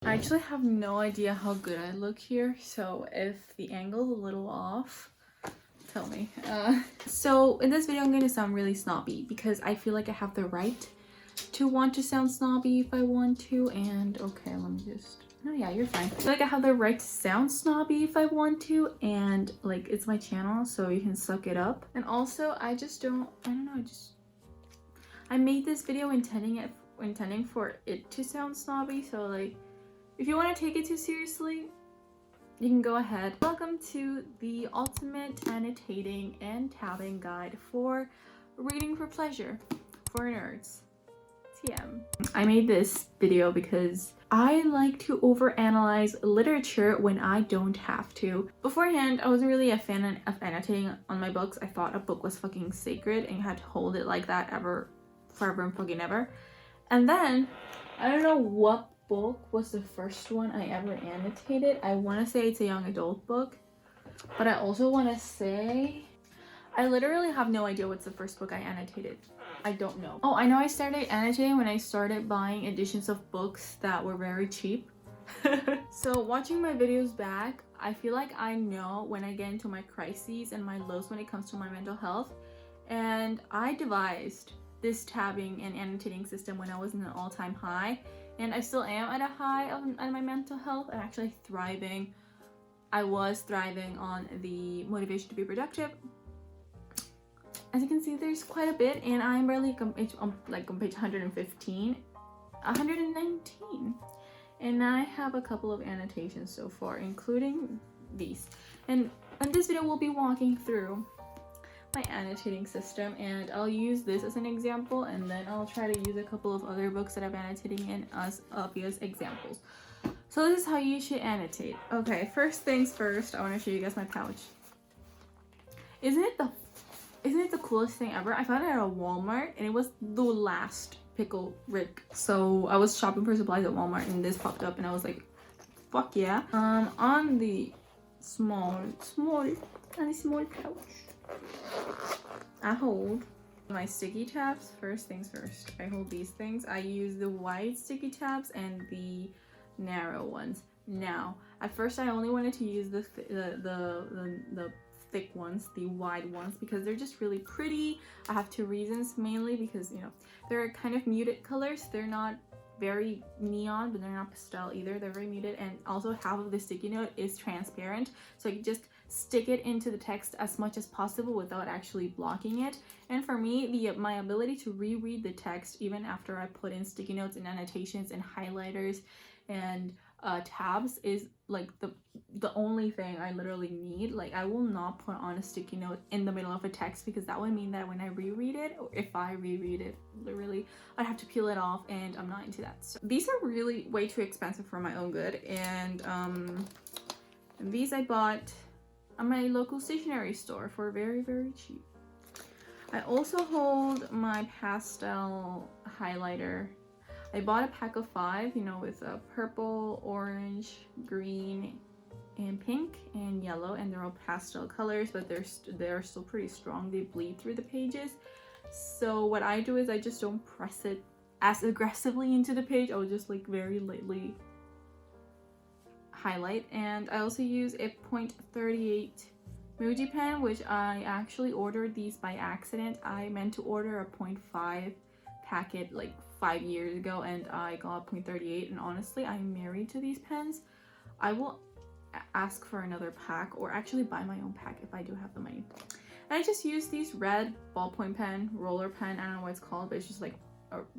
I actually have no idea how good I look here, so if the angle's a little off, tell me. So in this video I'm going to sound really snobby because I feel like I have the right to want to sound snobby if I want to, and okay, let me just... No, yeah, you're fine. I feel like I have the right to sound snobby if I want to, and like it's my channel, so you can suck it up. And also, I don't know, I made this video intending for it to sound snobby, so like if you want to take it too seriously, you can go ahead. Welcome to the ultimate annotating and tabbing guide for reading for pleasure for nerds. TM. I made this video because I like to overanalyze literature when I don't have to. Beforehand, I wasn't really a fan of annotating on my books. I thought a book was fucking sacred and you had to hold it like that forever and fucking ever. And then, I don't know what book was the first one I ever annotated. I want to say it's a young adult book, but I also want to say I literally have no idea what's the first book I annotated. I don't know. Oh, I know I started annotating when I started buying editions of books that were very cheap. So watching my videos back, I feel like I know when I get into my crises and my lows when it comes to my mental health. And I devised this tabbing and annotating system when I was in an all-time high. And I still am at a high on my mental health. I'm actually thriving. I was thriving on the motivation to be productive. As you can see, there's quite a bit, and I'm barely on page 115, 119. And I have a couple of annotations so far, including these. And in this video, we'll be walking through my annotating system, and I'll use this as an example, and then I'll try to use a couple of other books that I'm annotating in as obvious examples. So this is how you should annotate. Okay, first things first, I want to show you guys my pouch. Isn't it the coolest thing ever? I found it at a Walmart and it was the last pickle Rick. So I was shopping for supplies at Walmart and this popped up and I was like, fuck yeah. On the small pouch, I hold my sticky tabs. First things first, I hold these things. I use the wide sticky tabs and the narrow ones. Now, at first I only wanted to use the thick ones, the wide ones, because they're just really pretty. I have two reasons, mainly because, you know, they're kind of muted colors. They're not very neon, but they're not pastel either. They're very muted, and also half of the sticky note is transparent, so you can just stick it into the text as much as possible without actually blocking it. And for me, my ability to reread the text even after I put in sticky notes and annotations and highlighters and tabs is like the only thing I literally need. Like, I will not put on a sticky note in the middle of a text because that would mean that when I reread it, or if I reread it, literally, I'd have to peel it off, and I'm not into that. So these are really way too expensive for my own good, and these I bought at my local stationery store for very, very cheap. I also hold my pastel highlighter. I bought a pack of 5, you know, with purple, orange, green, and pink, and yellow, and they're all pastel colors, but they're still pretty strong. They bleed through the pages. So what I do is I just don't press it as aggressively into the page. I'll just like very lightly highlight. And I also use a .38 Muji pen, which I actually ordered these by accident. I meant to order a .5 packet like 5 years ago, and I got .38, and honestly, I'm married to these pens. I will ask for another pack, or actually buy my own pack if I do have the money. And I just use these red ballpoint pen, roller pen, I don't know what it's called, but it's just like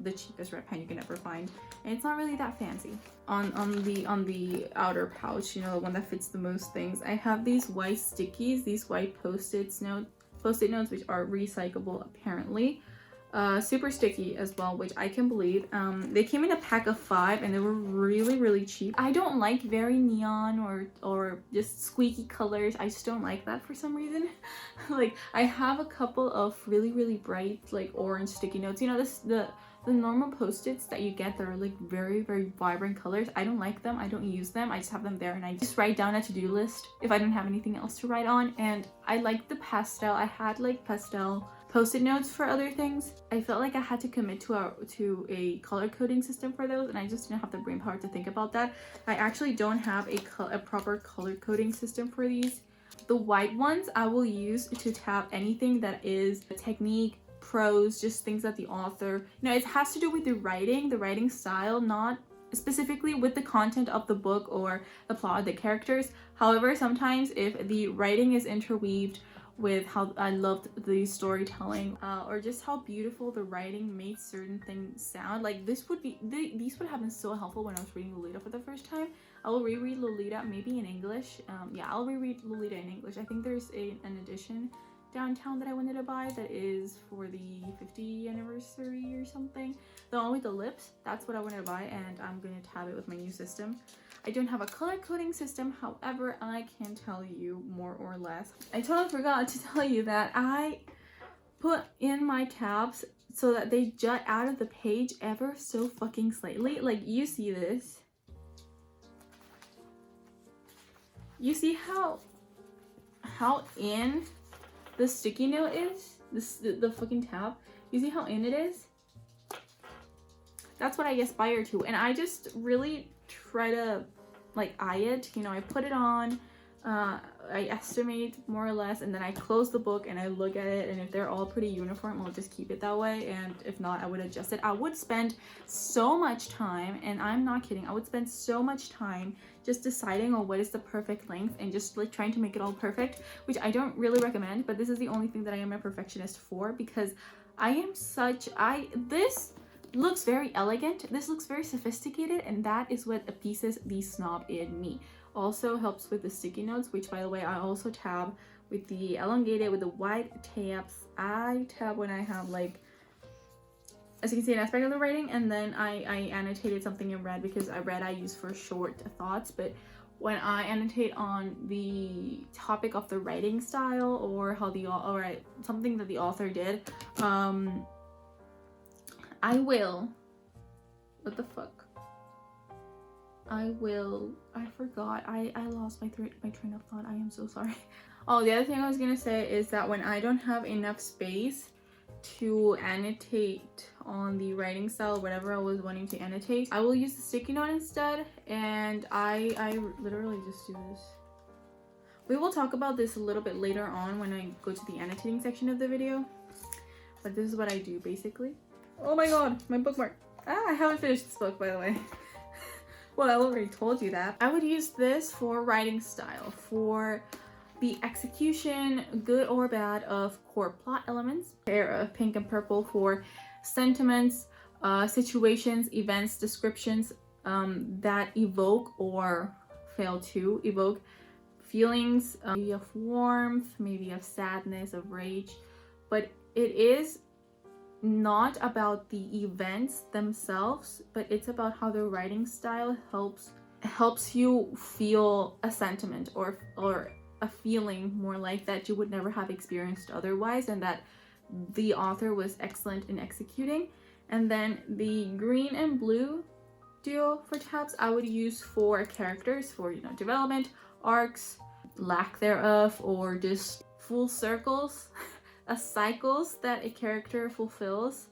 the cheapest red pen you can ever find, and it's not really that fancy. On the outer pouch, you know, the one that fits the most things, I have these white stickies, these white post-it notes, which are recyclable apparently. Super sticky as well, which I can believe. They came in a pack of 5 and they were really, really cheap. I don't like very neon or just squeaky colors. I just don't like that for some reason. Like, I have a couple of really, really bright like orange sticky notes. You know, the normal post-its that you get that are like very, very vibrant colors. I don't like them. I don't use them. I just have them there and I just write down a to-do list if I don't have anything else to write on. And I like the pastel. I had like pastel post-it notes for other things. I felt like I had to commit to a color coding system for those, and I just didn't have the brain power to think about that. I actually don't have a proper color coding system for these. The white ones I will use to tab anything that is technique, prose, just things that the author, it has to do with the writing style, not specifically with the content of the book or the plot of the characters. However, sometimes if the writing is interweaved with how I loved the storytelling, or just how beautiful the writing made certain things sound, like these would have been so helpful when I was reading Lolita for the first time. I will reread Lolita maybe in English. Yeah, I'll reread Lolita in English. I think there's an edition downtown that I wanted to buy that is for the 50th anniversary or something. The one with the lips, that's what I wanted to buy, and I'm gonna tab it with my new system. I don't have a color coding system, however, I can tell you more or less. I totally forgot to tell you that I put in my tabs so that they jut out of the page ever so fucking slightly. Like, you see this. You see how in the sticky note is? The fucking tab. You see how in it is? That's what I aspire to, and I just really try to like eye it. I put it on, I estimate more or less, and then I close the book and I look at it, and if they're all pretty uniform, I'll just keep it that way, and if not, I would adjust it. I would spend so much time, and I'm not kidding, I would spend so much time just deciding on what is the perfect length and just like trying to make it all perfect, which I don't really recommend, but this is the only thing that I am a perfectionist for, because this looks very elegant, this looks very sophisticated, and that is what appeases the snob in me. Also helps with the sticky notes, which by the way I also tab with the elongated, with the wide tabs. I tab when I have, like, as you can see, an aspect of the writing, and then I annotated something in red because red I use for short thoughts, but when I annotate on the topic of the writing style or how something that the author did, I will, what the fuck? I forgot. I lost my train of thought. I am so sorry. Oh, the other thing I was gonna say is that when I don't have enough space to annotate on the writing style, whatever I was wanting to annotate, I will use the sticky note instead, and I literally just do this. We will talk about this a little bit later on when I go to the annotating section of the video, but this is what I do basically. Oh my god, my bookmark. I haven't finished this book, by the way. Well, I already told you that. I would use this for writing style, for the execution, good or bad, of core plot elements. A pair of pink and purple for sentiments, situations, events, descriptions that evoke or fail to evoke feelings, maybe of warmth, maybe of sadness, of rage, but it is not about the events themselves, but it's about how the writing style helps you feel a sentiment or a feeling more like that you would never have experienced otherwise, and that the author was excellent in executing. And then the green and blue duo for tabs I would use for characters, for development, arcs, lack thereof, or just full circles cycles that a character fulfills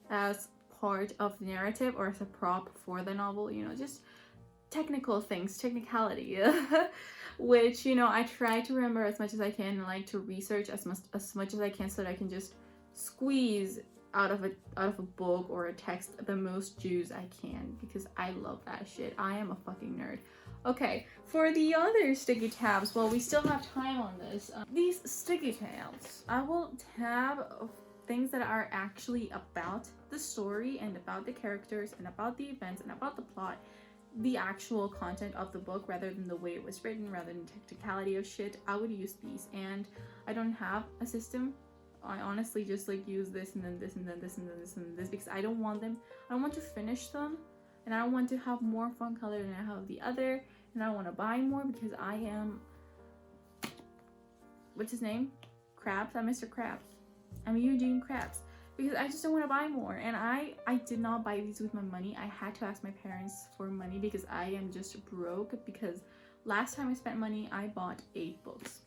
as part of the narrative or as a prop for the novel, just technical things, technicality, which I try to remember as much as I can, and like to research as much as I can, so that I can just squeeze out of a book or a text the most juice I can, because I love that shit. I am a fucking nerd. Okay, for the other sticky tabs, well, we still have time on this. These sticky tabs, I will tab things that are actually about the story and about the characters and about the events and about the plot, the actual content of the book, rather than the way it was written, rather than technicality of shit. I would use these, and I don't have a system. I honestly just like use this and then this and then this and then this and then this, because I don't want to finish them, and I don't want to have more fun color than I have the other, and I don't want to buy more because I am, what's his name? Krabs? I'm Mr. Krabs. I'm Eugene Krabs. Because I just don't want to buy more, and I did not buy these with my money. I had to ask my parents for money because I am just broke, because last time I spent money I bought 8 books.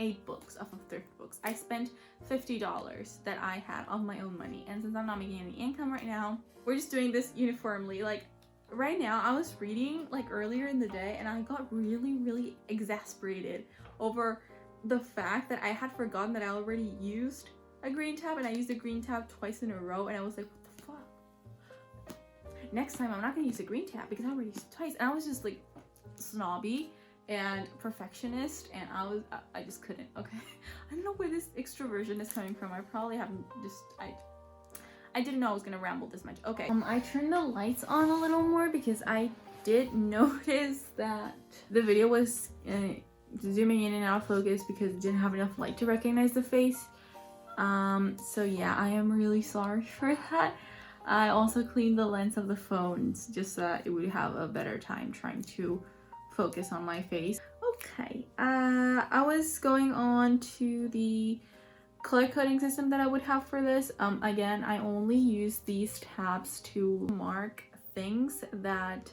8 books off of thrift books. I spent $50 that I had of my own money, and since I'm not making any income right now, we're just doing this uniformly. Like right now, I was reading like earlier in the day, and I got really exasperated over the fact that I had forgotten that I already used a green tab, and I used a green tab twice in a row, and I was like, what the fuck? Next time I'm not gonna use a green tab because I already used it twice. And I was just like snobby and perfectionist, and I just couldn't. Okay, I don't know where this extroversion is coming from. I probably haven't just I didn't know I was gonna ramble this much. Okay, I turned the lights on a little more because I did notice that the video was zooming in and out of focus because it didn't have enough light to recognize the face. So yeah, I am really sorry for that. I also cleaned the lens of the phones just so that it would have a better time trying to focus on my face. Okay, I was going on to the color coding system that I would have for this. Again, I only use these tabs to mark things that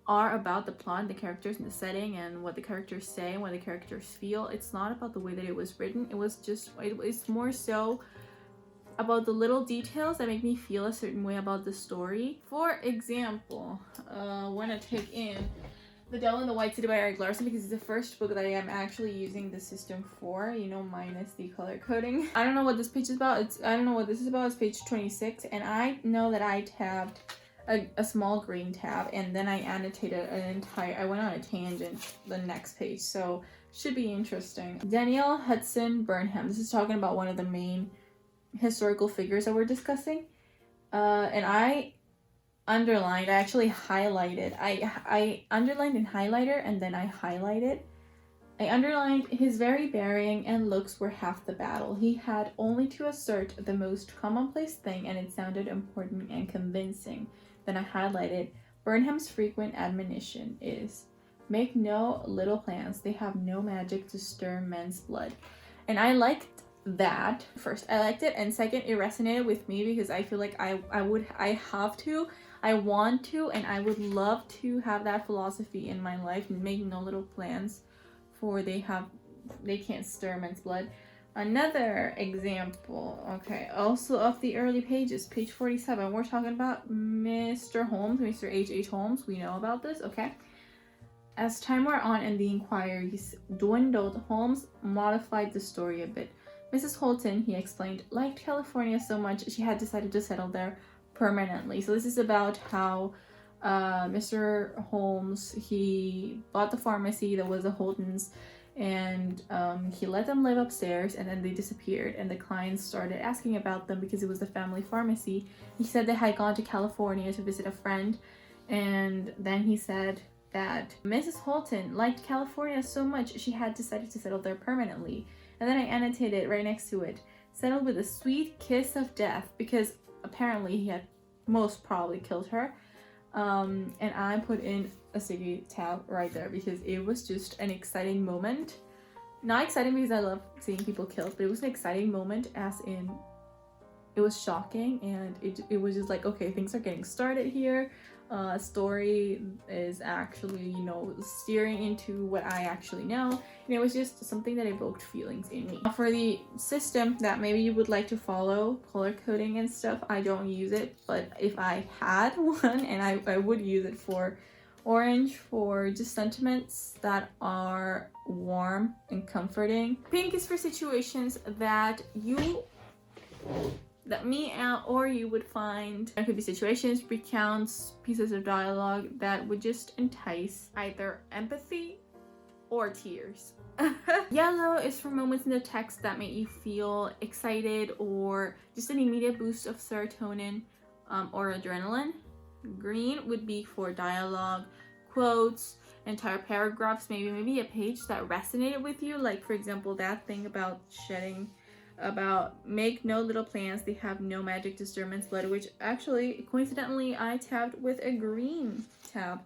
are about the plot, the characters, and the setting, and what the characters say and what the characters feel. It's not about the way that it was written. It's more so about the little details that make me feel a certain way about the story. For example, when I take in The Devil in the White City by Eric Larson, because it's the first book that I am actually using the system for, you know, minus the color coding. I don't know what this page is about. I don't know what this is about. It's page 26, and I know that I tabbed a small green tab, and then I annotated I went on a tangent the next page, so should be interesting. Danielle Hudson Burnham. This is talking about one of the main historical figures that we're discussing. And I underlined, I actually highlighted. I underlined in highlighter, and then I highlighted. I underlined, his very bearing and looks were half the battle. He had only to assert the most commonplace thing, and it sounded important and convincing. Then I highlighted, Burnham's frequent admonition is, make no little plans, they have no magic to stir men's blood. And I liked that. First, I liked it, and second, it resonated with me because I feel like I want to, and I would love to have that philosophy in my life, and make no little plans, for they can't stir men's blood. Another example, okay, also of the early pages, page 47, we're talking about Mr. Holmes, Mr. H.H. Holmes. We know about this, okay? As time wore on and the inquiries dwindled, Holmes modified the story a bit. Mrs. Holton, he explained, liked California so much she had decided to settle there permanently. So this is about how Mr. Holmes, he bought the pharmacy that was the Holtons, and he let them live upstairs, and then they disappeared, and the clients started asking about them because it was the family pharmacy. He said they had gone to California to visit a friend, and then he said that Mrs. Holton liked California so much she had decided to settle there permanently. And then I annotated right next to it, settled with a sweet kiss of death, because apparently he had most probably killed her. And I put in a sticky tab right there because it was just an exciting moment. Not exciting because I love seeing people killed, but it was an exciting moment, as in it was shocking, and it was just like, okay, things are getting started here. Story is actually, you know, steering into what I actually know, and it was just something that evoked feelings in me. For the system that maybe you would like to follow, color coding and stuff, I don't use it, but if I had one, and I would use it for orange, for just sentiments that are warm and comforting. Pink is for situations that me or you would find. There could be situations, recounts, pieces of dialogue that would just entice either empathy or tears. Yellow is for moments in the text that make you feel excited or just an immediate boost of serotonin or adrenaline. Green would be for dialogue, quotes, entire paragraphs, maybe a page that resonated with you, like for example that thing about make no little plans, they have no magic to stir men's blood, which actually coincidentally I tabbed with a green tab.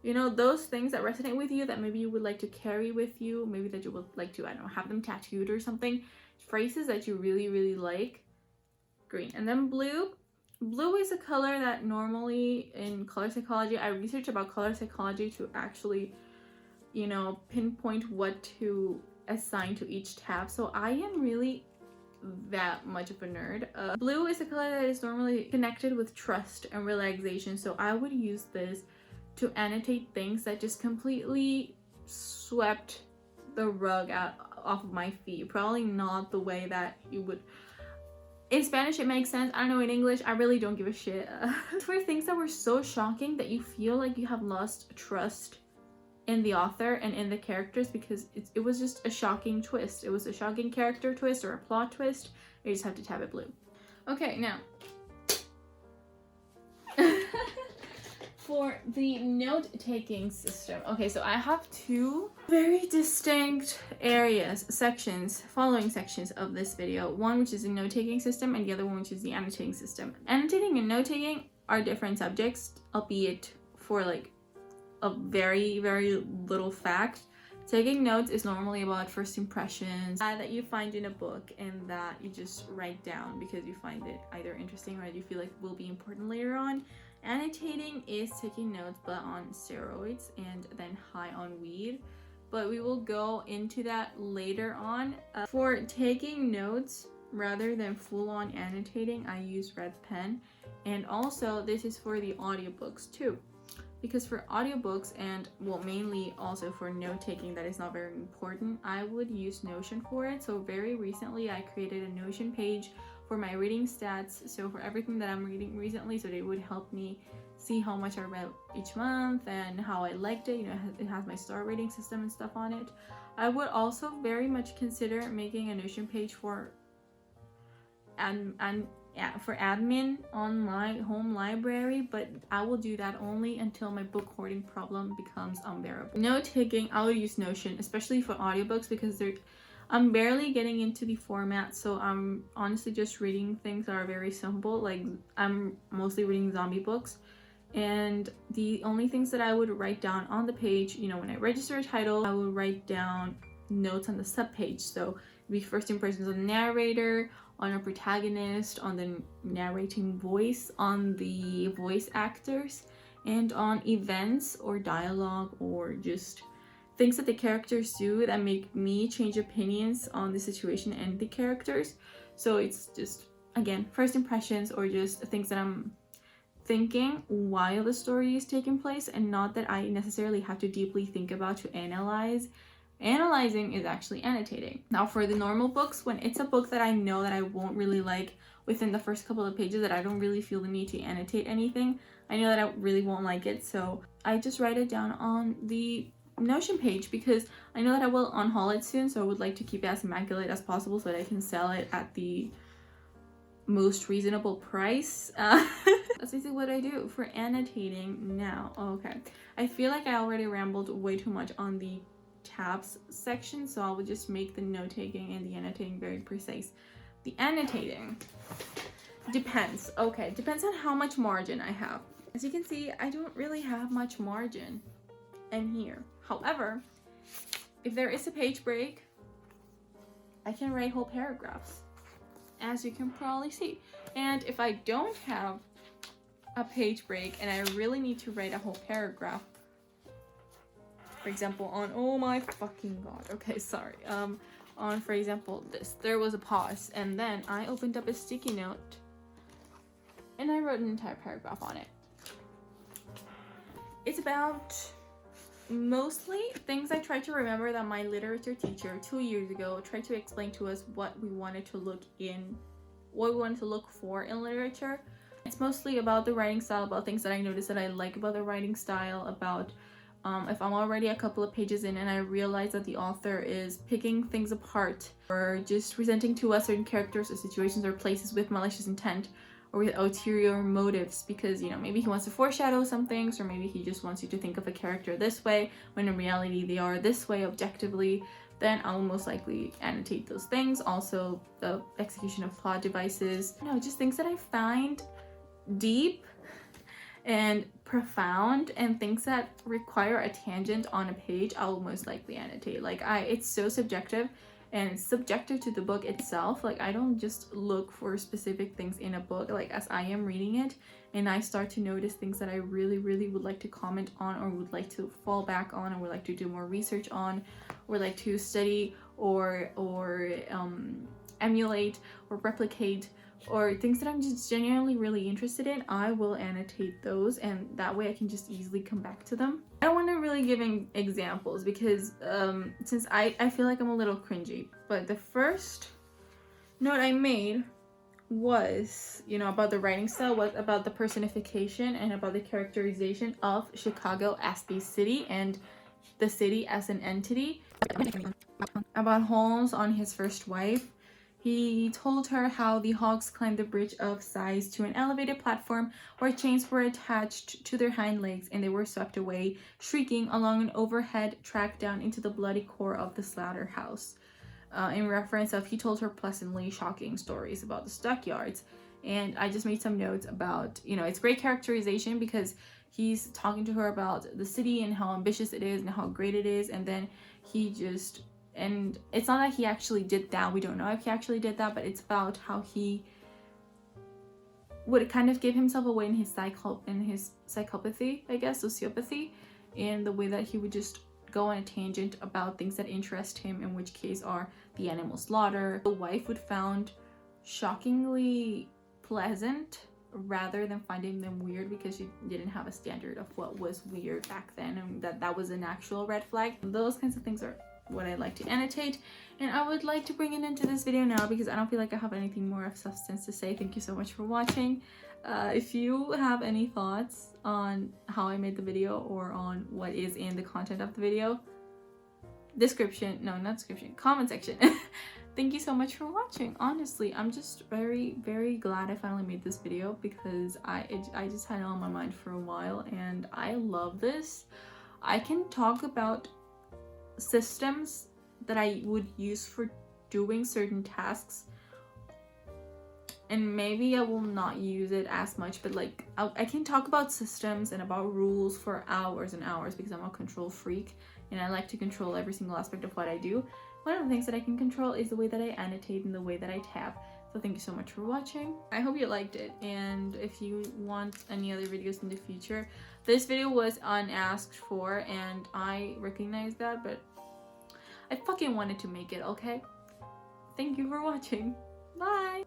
You know, those things that resonate with you that maybe you would like to carry with you, maybe that you would like to, I don't know, have them tattooed or something, phrases that you really like, green. And then blue is a color that normally in color psychology, I researched about color psychology to actually, you know, pinpoint what to assigned to each tab. So I am really that much of a nerd. Blue is a color that is normally connected with trust and relaxation, so I would use this to annotate things that just completely swept the rug out off of my feet. Probably not the way that you would in Spanish. It makes sense. I don't know, in English I really don't give a shit. For things that were so shocking that you feel like you have lost trust in the author and in the characters, because it was just a shocking twist. It was a shocking character twist or a plot twist. You just have to tab it blue. Okay, now for the note-taking system. Okay, so I have two very distinct areas, sections, following sections of this video. One which is the note-taking system and the other one which is the annotating system. Annotating and note-taking are different subjects, albeit for like a very, very little fact. Taking notes is normally about first impressions that you find in a book and that you just write down because you find it either interesting or you feel like will be important later on. Annotating is taking notes but on steroids and then high on weed, but we will go into that later on. For taking notes rather than full-on annotating, I use red pen, and also this is for the audiobooks too. Because for audiobooks and, well, mainly also for note-taking that is not very important, I would use Notion for it. So very recently I created a Notion page for my reading stats, so for everything that I'm reading recently, so they would help me see how much I read each month and how I liked it. You know, it has my star rating system and stuff on it. I would also very much consider making a Notion page for admin on my home library, but I will do that only until my book hoarding problem becomes unbearable. Note taking, I will use Notion, especially for audiobooks, because I'm barely getting into the format, so I'm honestly just reading things that are very simple. Like, I'm mostly reading zombie books, and the only things that I would write down on the page, you know, when I register a title, I would write down notes on the subpage. So it'd be first impressions on the narrator, on a protagonist, on the narrating voice, on the voice actors, and on events or dialogue or just things that the characters do that make me change opinions on the situation and the characters. So it's just, again, first impressions or just things that I'm thinking while the story is taking place, and not that I necessarily have to deeply think about to analyze. Analyzing is actually annotating. Now for the normal books, when it's a book that I know that I won't really like within the first couple of pages, that I don't really feel the need to annotate anything, I know that I really won't like it, so I just write it down on the Notion page, because I know that I will unhaul it soon, so I would like to keep it as immaculate as possible so that I can sell it at the most reasonable price. That's basically what I do for annotating now. Okay, I feel like I already rambled way too much on the tabs section, so I will just make the note taking and the annotating very precise. The annotating depends. Okay, depends on how much margin I have. As you can see, I don't really have much margin in here. However, if there is a page break, I can write whole paragraphs, as you can probably see. And if I don't have a page break and I really need to write a whole paragraph, for example, on, oh my fucking god, okay, sorry, on, for example, this, there was a pause, and then I opened up a sticky note and I wrote an entire paragraph on it. It's about mostly things I tried to remember that my literature teacher 2 years ago tried to explain to us what we wanted to look for in literature. It's mostly about the writing style, about things that I noticed that I like about the writing style, about if I'm already a couple of pages in and I realize that the author is picking things apart or just presenting to us certain characters or situations or places with malicious intent or with ulterior motives, because, you know, maybe he wants to foreshadow some things, or maybe he just wants you to think of a character this way when in reality they are this way objectively, then I'll most likely annotate those things. Also, the execution of plot devices, you know, just things that I find deep and profound, and things that require a tangent on a page, I'll most likely annotate. Like, it's so subjective, and it's subjective to the book itself. Like, I don't just look for specific things in a book. Like, as I am reading it and I start to notice things that I really would like to comment on, or would like to fall back on, or would like to do more research on, or like to study or emulate or replicate, or things that I'm just genuinely really interested in, I will annotate those, and that way I can just easily come back to them. I don't want to really give examples because since I feel like I'm a little cringy, but the first note I made was, you know, about the writing style, was about the personification and about the characterization of Chicago as the city and the city as an entity. About Holmes on his first wife. He told her how the hogs climbed the bridge of sighs to an elevated platform where chains were attached to their hind legs, and they were swept away, shrieking along an overhead track down into the bloody core of the slaughterhouse. In reference of, he told her pleasantly shocking stories about the stockyards. And I just made some notes about, you know, it's great characterization because he's talking to her about the city and how ambitious it is and how great it is, and then he just, and it's not that he actually did that, we don't know if he actually did that, but it's about how he would kind of give himself away in his psychopathy, I guess, sociopathy, and the way that he would just go on a tangent about things that interest him, in which case are the animal slaughter. The wife would found shockingly pleasant rather than finding them weird, because she didn't have a standard of what was weird back then, and that was an actual red flag. Those kinds of things are what I like to annotate, and I would like to bring it into this video now because I don't feel like I have anything more of substance to say. Thank you so much for watching. If you have any thoughts on how I made the video or on what is in the content of the video, comment section. Thank you so much for watching. Honestly, I'm just very glad I finally made this video because I just had it on my mind for a while, and I love this. I can talk about systems that I would use for doing certain tasks, and maybe I will not use it as much, but like I can talk about systems and about rules for hours and hours because I'm a control freak and I like to control every single aspect of what I do. One of the things that I can control is the way that I annotate and the way that I tab. So thank you so much for watching. I hope you liked it, and if you want any other videos in the future, this video was unasked for and I recognize that, but I fucking wanted to make it, okay? Thank you for watching. Bye!